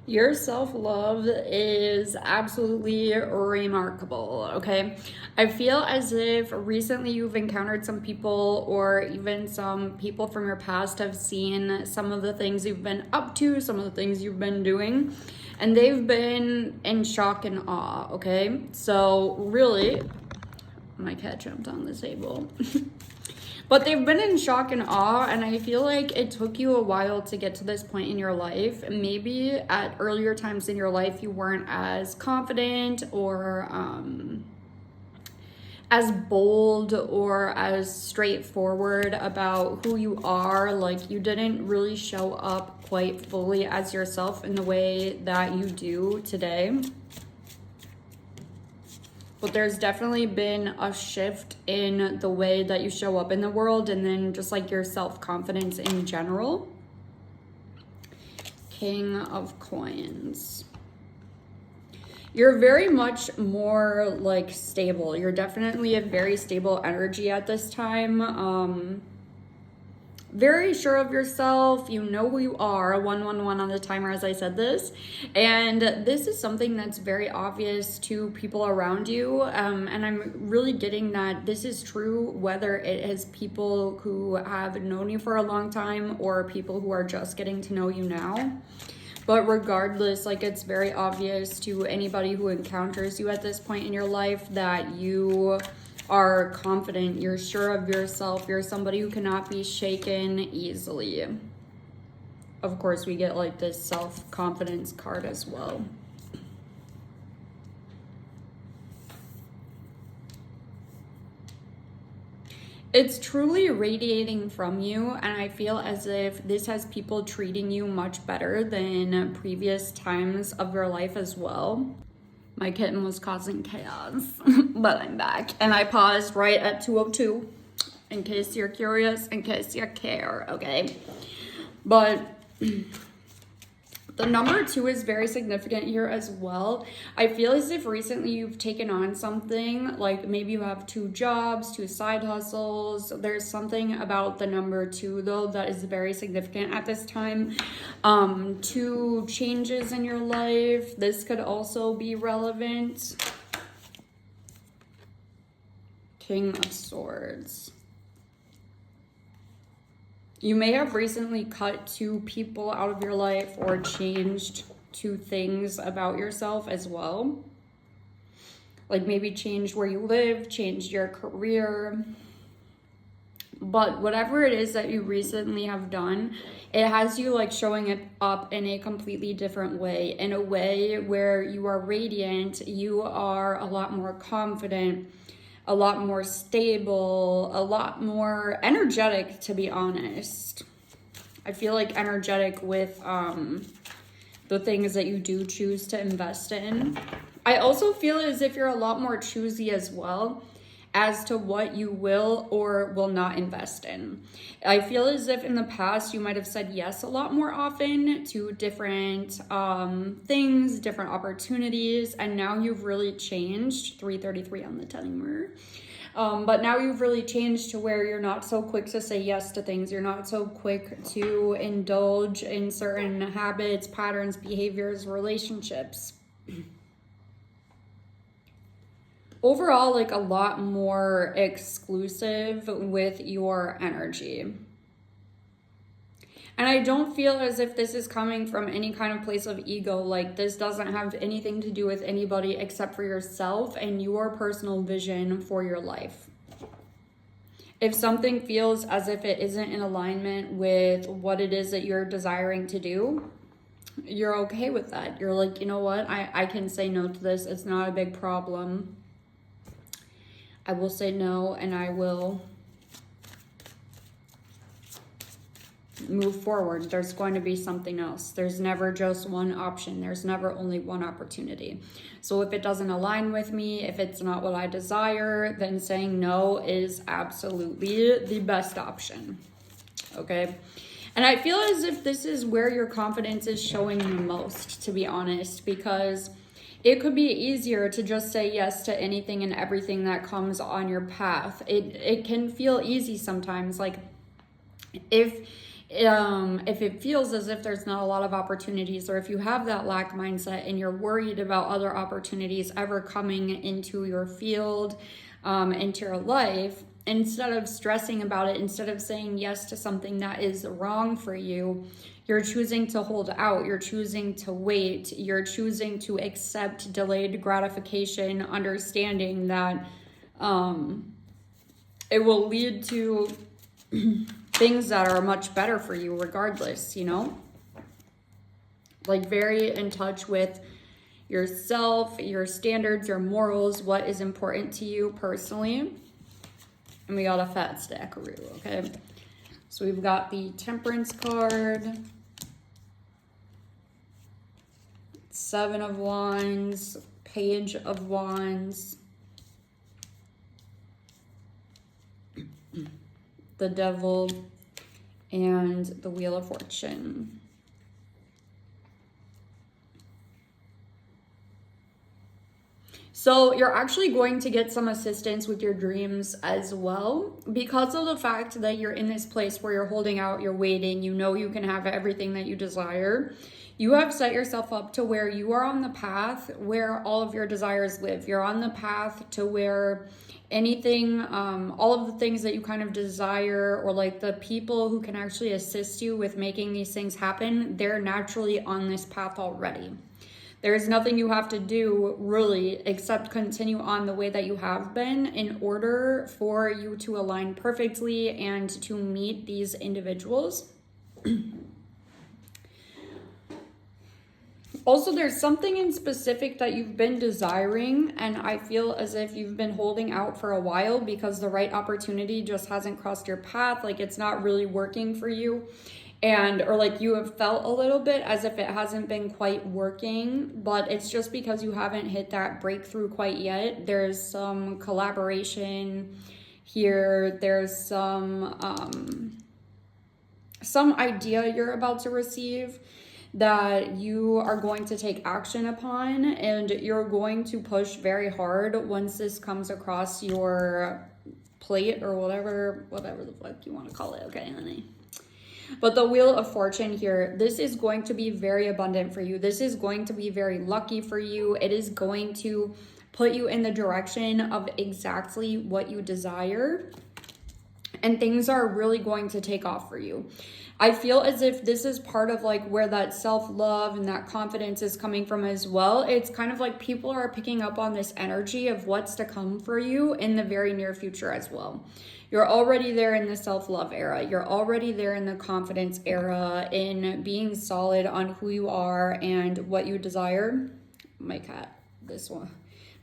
Your self-love is absolutely remarkable, okay? I feel as if recently you've encountered some people, or even some people from your past have seen some of the things you've been up to, some of the things you've been doing, and they've been in shock and awe, okay? So really, my cat jumped on the table. But they've been in shock and awe, and I feel like it took you a while to get to this point in your life. Maybe at earlier times in your life, you weren't as confident or as bold or as straightforward about who you are. Like, you didn't really show up quite fully as yourself in the way that you do today. But there's definitely been a shift in the way that you show up in the world, and then just like your self-confidence in general. King of Coins. You're very much more like stable. You're definitely a very stable energy at this time. Very sure of yourself. You know who you are. 111 on the timer as I said this. And this is something that's very obvious to people around you. And I'm really getting that this is true whether it is people who have known you for a long time or people who are just getting to know you now. But regardless, like, it's very obvious to anybody who encounters you at this point in your life that you are confident, you're sure of yourself, you're somebody who cannot be shaken easily. Of course, we get like this self-confidence card as well. It's truly radiating from you, and I feel as if this has people treating you much better than previous times of your life as well. My kitten was causing chaos, but I'm back. And I paused right at 2:02, in case you're curious, in case you care, okay? But the number 2 is very significant here as well. I feel as if recently you've taken on something, like maybe you have 2 jobs, 2 side hustles. There's something about the number 2 though that is very significant at this time. 2 changes in your life. This could also be relevant. King of Swords. You may have recently cut 2 people out of your life or changed 2 things about yourself as well. Like maybe changed where you live, changed your career. But whatever it is that you recently have done, it has you like showing it up in a completely different way, in a way where you are radiant, you are a lot more confident, a lot more stable, a lot more energetic, to be honest. I feel like energetic with the things that you do choose to invest in. I also feel as if you're a lot more choosy as well as to what you will or will not invest in. I feel as if in the past you might have said yes a lot more often to different things, different opportunities, and now you've really changed. 3:33 on the timer. But now you've really changed to where you're not so quick to say yes to things. You're not so quick to indulge in certain habits, patterns, behaviors, relationships. Overall, like a lot more exclusive with your energy. And I don't feel as if this is coming from any kind of place of ego. Like, this doesn't have anything to do with anybody except for yourself and your personal vision for your life. If something feels as if it isn't in alignment with what it is that you're desiring to do, you're okay with that. You're like, you know what? I can say no to this. It's not a big problem. I will say no, and I will move forward. There's going to be something else. There's never just one option. There's never only one opportunity. So if it doesn't align with me, if it's not what I desire, then saying no is absolutely the best option. Okay? And I feel as if this is where your confidence is showing the most, to be honest, because it could be easier to just say yes to anything and everything that comes on your path. It can feel easy sometimes. Like, if If it feels as if there's not a lot of opportunities, or if you have that lack mindset and you're worried about other opportunities ever coming into your field, into your life, instead of stressing about it, instead of saying yes to something that is wrong for you, you're choosing to hold out, you're choosing to wait, you're choosing to accept delayed gratification, understanding that it will lead to things that are much better for you regardless, you know? Like very in touch with yourself, your standards, your morals, what is important to you personally. And we got a fat stackaroo, okay? So we've got the Temperance card, Seven of Wands, Page of Wands, the Devil, and the Wheel of Fortune. So you're actually going to get some assistance with your dreams as well, because of the fact that you're in this place where you're holding out, you're waiting, you know you can have everything that you desire. You have set yourself up to where you are on the path where all of your desires live. You're on the path to where anything, all of the things that you kind of desire, or like the people who can actually assist you with making these things happen, they're naturally on this path already. There's nothing you have to do really except continue on the way that you have been in order for you to align perfectly and to meet these individuals. Also, there's something in specific that you've been desiring, and I feel as if you've been holding out for a while because the right opportunity just hasn't crossed your path. Like it's not really working for you, or like you have felt a little bit as if it hasn't been quite working, but it's just because you haven't hit that breakthrough quite yet. There's some collaboration here. There's some idea you're about to receive that you are going to take action upon, and you're going to push very hard once this comes across your plate, or whatever the fuck you want to call it, okay, honey? But the Wheel of Fortune here, this is going to be very abundant for you. This is going to be very lucky for you. It is going to put you in the direction of exactly what you desire, and things are really going to take off for you. I feel as if this is part of like where that self-love and that confidence is coming from as well. It's kind of like people are picking up on this energy of what's to come for you in the very near future as well. You're already there in the self-love era. You're already there in the confidence era, in being solid on who you are and what you desire. My cat, this one,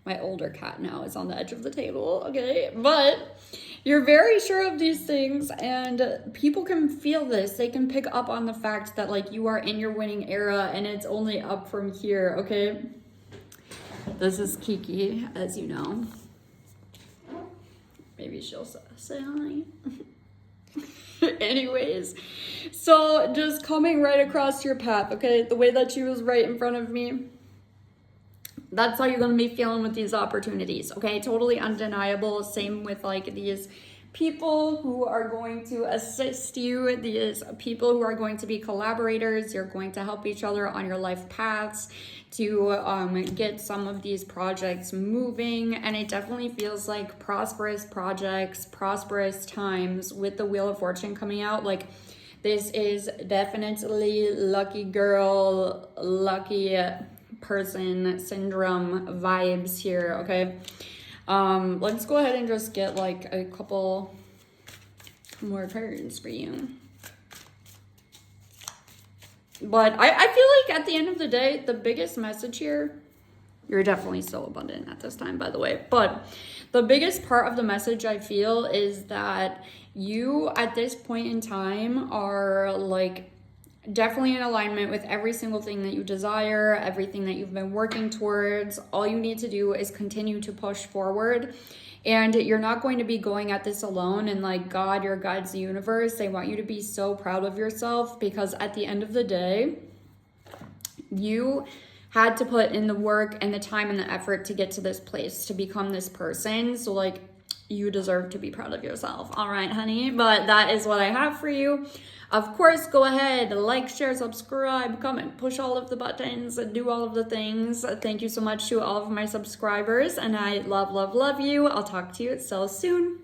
my older cat now is on the edge of the table, okay? But you're very sure of these things, and people can feel this. They can pick up on the fact that like you are in your winning era and it's only up from here, okay? This is Kiki, as you know. Maybe she'll say hi. Anyways, so just coming right across your path, okay? The way that she was right in front of me, that's how you're going to be feeling with these opportunities, okay? Totally undeniable. Same with like these people who are going to assist you, these people who are going to be collaborators. You're going to help each other on your life paths to get some of these projects moving. And it definitely feels like prosperous projects, prosperous times with the Wheel of Fortune coming out. Like this is definitely lucky girl, lucky person syndrome vibes here, okay? Let's go ahead and just get like a couple more cards for you. But I feel like at the end of the day, the biggest message here, you're definitely still abundant at this time, by the way, but the biggest part of the message I feel is that you at this point in time are like definitely in alignment with every single thing that you desire, everything that you've been working towards. All you need to do is continue to push forward, and you're not going to be going at this alone. And like God, your guides, the universe, they want you to be so proud of yourself, because at the end of the day, you had to put in the work and the time and the effort to get to this place, to become this person. So like you deserve to be proud of yourself. All right, honey, but that is what I have for you. Of course, go ahead, like, share, subscribe, comment, push all of the buttons, and do all of the things. Thank you so much to all of my subscribers, and I love, love, love you. I'll talk to you so soon.